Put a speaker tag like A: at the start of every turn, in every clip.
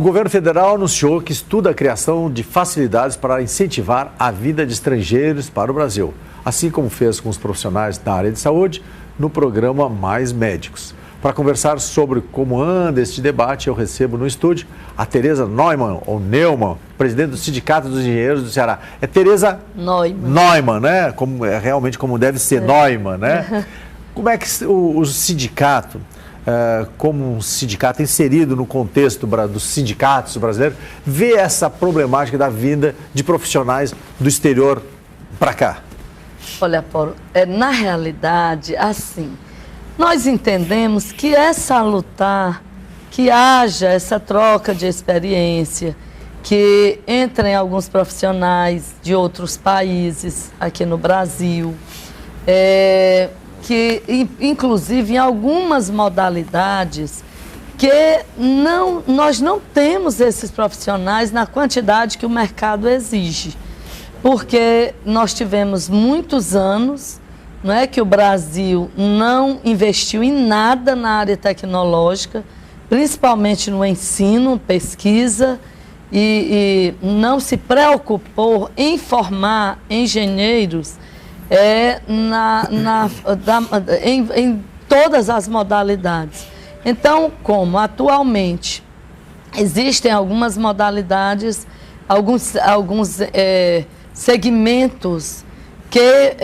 A: O governo federal anunciou que estuda a criação de facilidades para incentivar a vinda de estrangeiros para o Brasil, assim como fez com os profissionais da área de saúde no programa Mais Médicos. Para conversar sobre como anda este debate, eu recebo no estúdio a Tereza Neumann, ou Neumann, presidente do Sindicato dos Engenheiros do Ceará. É Tereza Neumann, né? Realmente como deve ser Neumann, né? Como é que o sindicato, como um sindicato inserido no contexto dos sindicatos brasileiros, vê essa problemática da vinda de profissionais do exterior para cá?
B: Olha, Paulo, na realidade, assim, nós entendemos que é salutar que haja essa troca de experiência, que entrem alguns profissionais de outros países aqui no Brasil, que inclusive em algumas modalidades que nós não temos esses profissionais na quantidade que o mercado exige, porque nós tivemos muitos anos, não é, que o Brasil não investiu em nada na área tecnológica, principalmente no ensino, pesquisa, e não se preocupou em formar engenheiros em todas as modalidades. Então, como atualmente existem algumas modalidades, alguns segmentos que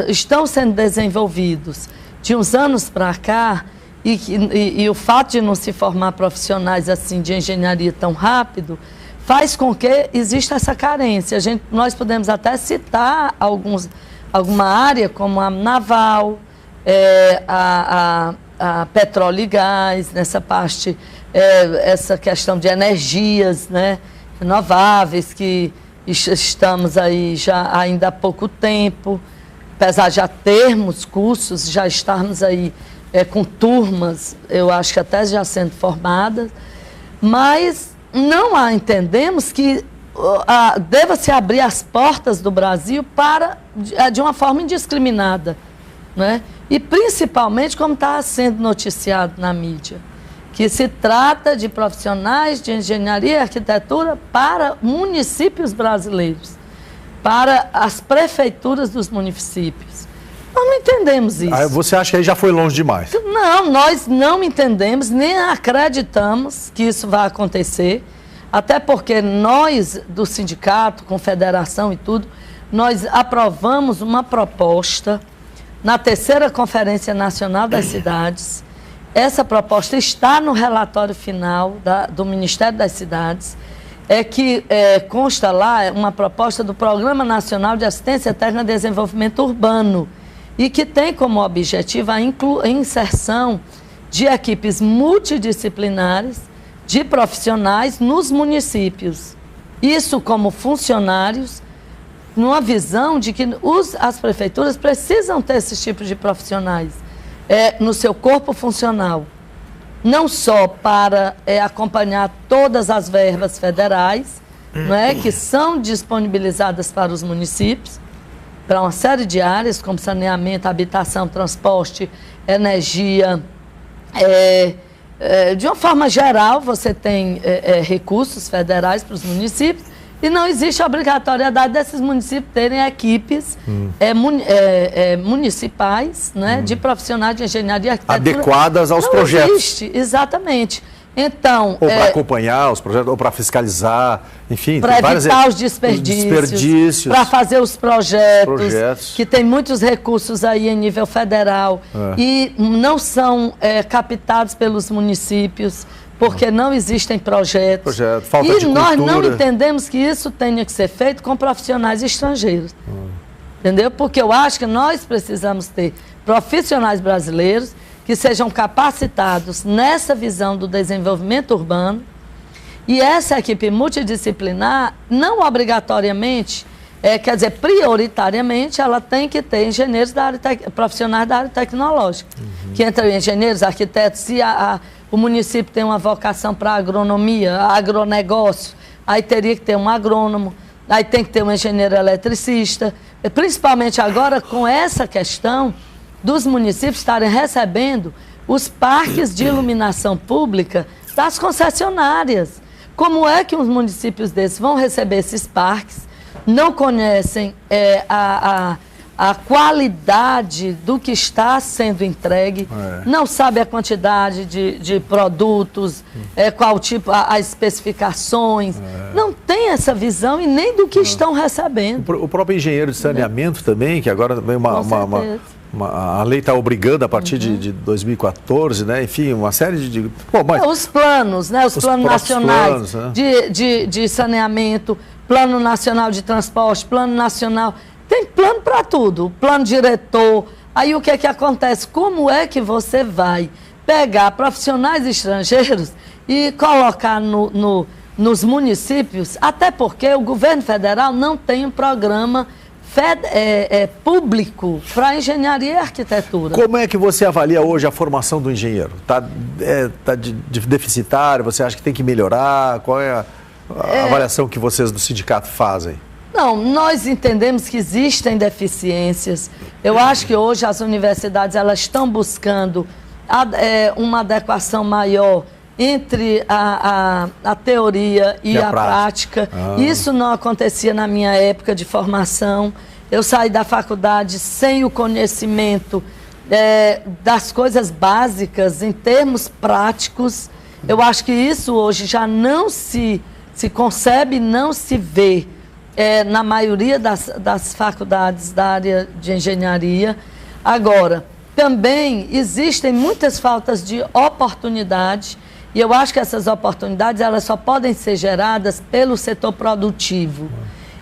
B: estão sendo desenvolvidos de uns anos para cá, e o fato de não se formar profissionais assim de engenharia tão rápido, faz com que exista essa carência. Nós podemos até citar alguma área, como a naval, a petróleo e gás, nessa parte, essa questão de energias, né, renováveis, que estamos aí já ainda há pouco tempo, apesar de já termos cursos, já estarmos aí com turmas, eu acho que até já sendo formadas, mas não entendemos que deva-se abrir as portas do Brasil de uma forma indiscriminada, né? E principalmente como está sendo noticiado na mídia, que se trata de profissionais de engenharia e arquitetura para municípios brasileiros, para as prefeituras dos municípios. Nós não entendemos isso.
A: Você acha que aí já foi longe demais?
B: Não, nós não entendemos, nem acreditamos que isso vai acontecer, até porque nós, do sindicato, confederação e tudo, nós aprovamos uma proposta na 3ª Conferência Nacional das Cidades. Essa proposta está no relatório final do Ministério das Cidades, que consta lá uma proposta do Programa Nacional de Assistência Técnica e Desenvolvimento Urbano, e que tem como objetivo a inserção de equipes multidisciplinares de profissionais nos municípios. Isso como funcionários, numa visão de que as prefeituras precisam ter esses tipos de profissionais no seu corpo funcional, não só para acompanhar todas as verbas federais, não é, que são disponibilizadas para os municípios, para uma série de áreas, como saneamento, habitação, transporte, energia. De uma forma geral, você tem recursos federais para os municípios, e não existe a obrigatoriedade desses municípios terem equipes municipais, né, de profissionais de engenharia e arquitetura.
A: Adequadas aos projetos.
B: Não existe, exatamente. Então,
A: ou para acompanhar os projetos, ou para fiscalizar, enfim.
B: Para evitar os desperdícios, para fazer os projetos, que tem muitos recursos aí em nível federal e não são captados pelos municípios, porque não existem projetos.
A: Falta de
B: nós
A: cultura.
B: Não entendemos que isso tenha que ser feito com profissionais estrangeiros. Entendeu? Porque eu acho que nós precisamos ter profissionais brasileiros que sejam capacitados nessa visão do desenvolvimento urbano, e essa equipe multidisciplinar, não obrigatoriamente, quer dizer, prioritariamente, ela tem que ter engenheiros profissionais da área tecnológica, que entram engenheiros, arquitetos. Se o município tem uma vocação para agronomia, agronegócio, aí teria que ter um agrônomo, aí tem que ter um engenheiro eletricista, principalmente agora com essa questão dos municípios estarem recebendo os parques de iluminação pública das concessionárias. Como é que os municípios desses vão receber esses parques, não conhecem a qualidade do que está sendo entregue, não sabe a quantidade de produtos, qual tipo, as especificação, não tem essa visão e nem do que estão recebendo.
A: O próprio engenheiro de saneamento também, que agora vem a lei está obrigando a partir de 2014, né? Enfim, uma série de... Bom, mas...
B: Os planos, né? Os planos nacionais de saneamento, plano nacional de transporte, plano nacional... Tem plano para tudo, plano diretor. Aí o que é que acontece? Como é que você vai pegar profissionais estrangeiros e colocar nos municípios? Até porque o governo federal não tem um programa público para engenharia e arquitetura.
A: Como é que você avalia hoje a formação do engenheiro? Está deficitário? Você acha que tem que melhorar? Qual é a avaliação que vocês do sindicato fazem?
B: Não, nós entendemos que existem deficiências. Eu acho que hoje as universidades elas estão buscando uma adequação maior entre a teoria e a prática. Isso não acontecia na minha época de formação. Eu saí da faculdade sem o conhecimento das coisas básicas em termos práticos. Eu acho que isso hoje já não se concebe, não se vê na maioria das faculdades da área de engenharia. Agora, também existem muitas faltas de oportunidade e eu acho que essas oportunidades elas só podem ser geradas pelo setor produtivo.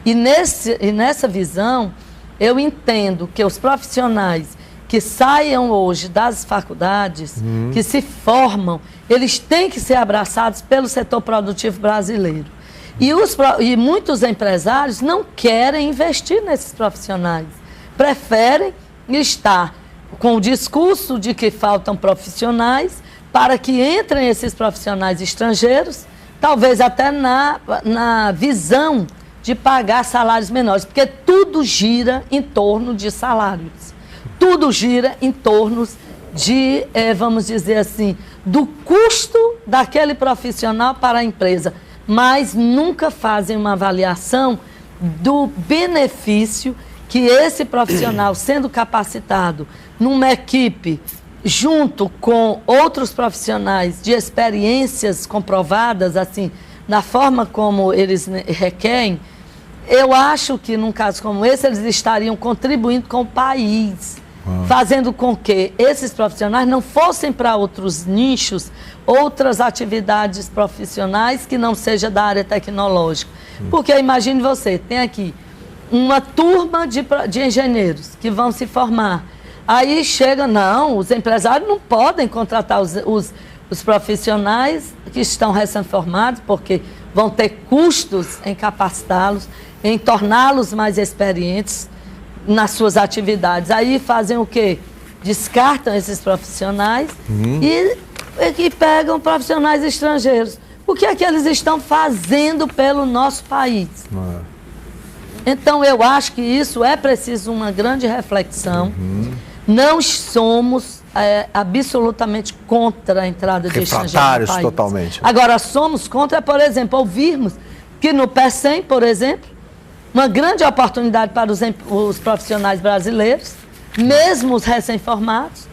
B: E nessa visão, eu entendo que os profissionais que saiam hoje das faculdades, que se formam, eles têm que ser abraçados pelo setor produtivo brasileiro. E muitos empresários não querem investir nesses profissionais. Preferem estar com o discurso de que faltam profissionais para que entrem esses profissionais estrangeiros, talvez até na visão de pagar salários menores, porque tudo gira em torno de salários. Tudo gira em torno de, vamos dizer assim, do custo daquele profissional para a empresa. Mas nunca fazem uma avaliação do benefício que esse profissional, sendo capacitado numa equipe, junto com outros profissionais de experiências comprovadas, assim, na forma como eles requerem, eu acho que, num caso como esse, eles estariam contribuindo com o país, fazendo com que esses profissionais não fossem para outros nichos, outras atividades profissionais que não seja da área tecnológica. Porque imagine você, tem aqui uma turma de engenheiros que vão se formar. Aí chega, não, os empresários não podem contratar os profissionais que estão recém-formados, porque vão ter custos em capacitá-los, em torná-los mais experientes nas suas atividades. Aí fazem o quê? Descartam esses profissionais e pegam profissionais estrangeiros. O que é que eles estão fazendo pelo nosso país? Então, eu acho que isso é preciso uma grande reflexão. Não somos absolutamente contra a entrada de estrangeiros no país.
A: Totalmente.
B: Agora, somos contra, por exemplo, ouvirmos que no PECEM, por exemplo, uma grande oportunidade para os profissionais brasileiros, mesmo os recém-formados,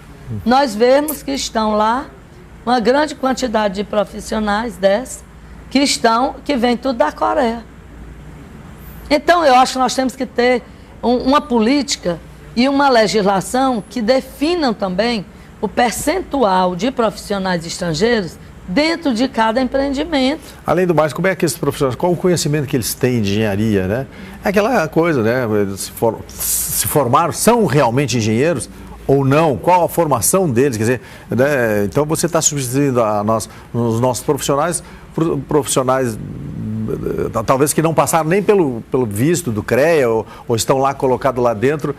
B: nós vemos que estão lá uma grande quantidade de profissionais que vem tudo da Coreia. Então, eu acho que nós temos que ter uma política e uma legislação que definam também o percentual de profissionais estrangeiros dentro de cada empreendimento.
A: Além do mais, como é que esses profissionais, qual o conhecimento que eles têm de engenharia, né? É aquela coisa, né? Se formaram, são realmente engenheiros ou não? Qual a formação deles? Quer dizer, né? Então você está substituindo os nossos profissionais talvez que não passaram nem pelo visto do CREA ou estão lá colocados lá dentro,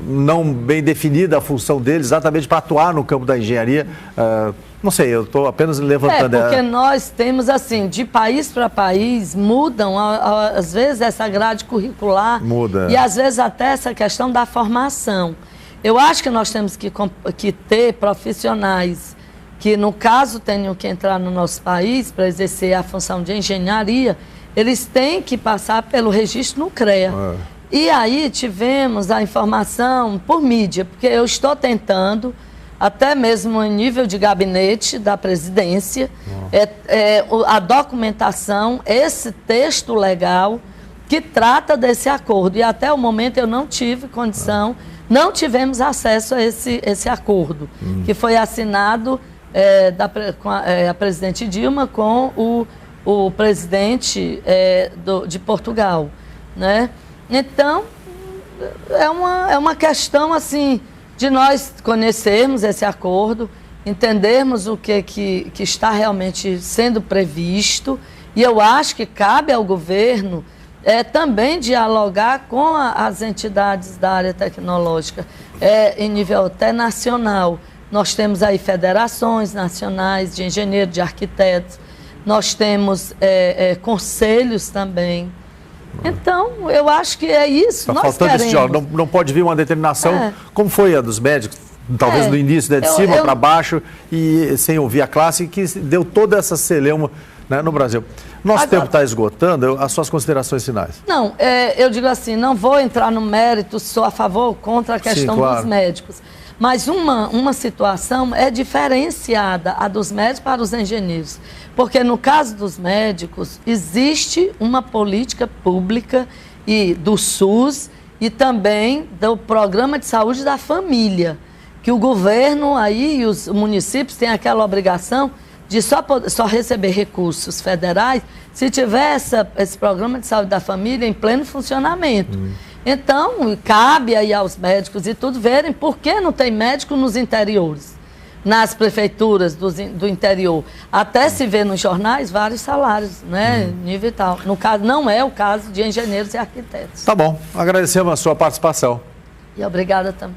A: não bem definida a função deles exatamente para atuar no campo da engenharia. Não sei, eu estou apenas levantando...
B: porque nós temos assim, de país para país, mudam às vezes essa grade curricular.
A: Muda.
B: E às vezes até essa questão da formação. Eu acho que nós temos que ter profissionais que no caso tenham que entrar no nosso país para exercer a função de engenharia, eles têm que passar pelo registro no CREA. E aí tivemos a informação por mídia, porque eu estou tentando, até mesmo em nível de gabinete da presidência, a documentação, esse texto legal que trata desse acordo. E até o momento eu não tive condição, não tivemos acesso a esse acordo, que foi assinado com a presidente Dilma com o presidente de Portugal, né? Então, é uma questão assim de nós conhecermos esse acordo, entendermos o que está realmente sendo previsto, e eu acho que cabe ao governo também dialogar com as entidades da área tecnológica em nível até nacional. Nós temos aí federações nacionais de engenheiros, de arquitetos, nós temos conselhos também. Então, eu acho que é isso.
A: Está faltando esse diálogo. Não pode vir uma determinação, como foi a dos médicos, talvez no início, de cima para baixo, e sem ouvir a classe, que deu toda essa celeuma, né, no Brasil. Nosso tempo está esgotando. As suas considerações finais.
B: Não, eu digo assim, não vou entrar no mérito, sou a favor ou contra a questão dos médicos. Mas uma situação é diferenciada, a dos médicos para os engenheiros. Porque no caso dos médicos, existe uma política pública do SUS e também do Programa de Saúde da Família, que o governo aí e os municípios têm aquela obrigação de só receber recursos federais se tiver esse Programa de Saúde da Família em pleno funcionamento. Então, cabe aí aos médicos e tudo verem por que não tem médico nos interiores, nas prefeituras do interior. Até se vê nos jornais vários salários, né, nível e tal. No caso, não é o caso de engenheiros e arquitetos.
A: Tá bom, agradecemos a sua participação.
B: E obrigada também.